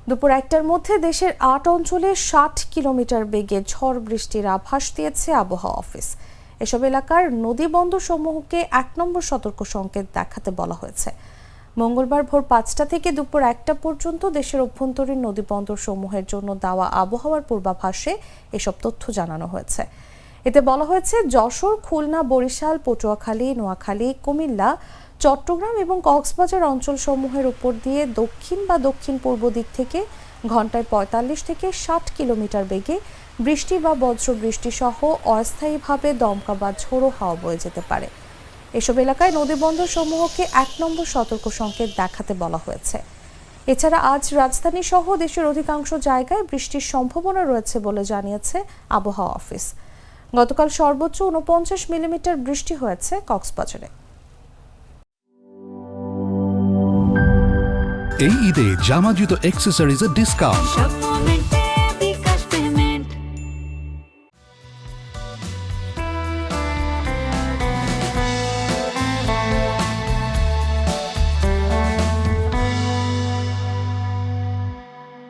দুপুর ১টার মধ্যে দেশের ৮ অঞ্চলে ৬০ কিলোমিটার বেগে ঝড় বৃষ্টির আভাস দিয়েছে আবহাওয়া অফিস। এসব এলাকার নদী বন্দর সমূহকে ১ নম্বর সতর্ক সংকেত দেখাতে বলা হয়েছে। মঙ্গলবার ভোর ৫টা থেকে দুপুর ১টা পর্যন্ত দেশের অভ্যন্তরীণ নদী বন্দর সমূহের জন্য দেওয়া আবহাওয়ার পূর্বাভাসে এসব তথ্য জানানো হয়েছে। এতে বলা হয়েছে, যশোর, খুলনা, বরিশাল, পটুয়াখালী, নোয়াখালী, কুমিল্লা, চট্টগ্রাম এবং কক্সবাজার অঞ্চলসমূহের উপর দিয়ে দক্ষিণ বা দক্ষিণ পূর্ব দিক থেকে ঘন্টায় ৪৫ থেকে ৬০ কিলোমিটার বেগে বৃষ্টি বা বজ্রবৃষ্টি সহ অস্থায়ীভাবে দমকা বা ঝোড়ো হাওয়া বয়ে যেতে পারে। এসব এলাকায় নদীবন্দর সমূহকে ১ নম্বর সতর্ক সংকেত দেখাতে বলা হয়েছে। এছাড়া আজ রাজধানী সহ দেশের অধিকাংশ জায়গায় বৃষ্টির সম্ভাবনা রয়েছে বলে জানিয়েছে আবহাওয়া অফিস। গতকাল সর্বোচ্চ ৪৯ মিলিমিটার বৃষ্টি হয়েছে কক্সবাজারে। এই ঈদে জামা জুতো অ্যাক্সেসরিজের ডিসকাউন্ট।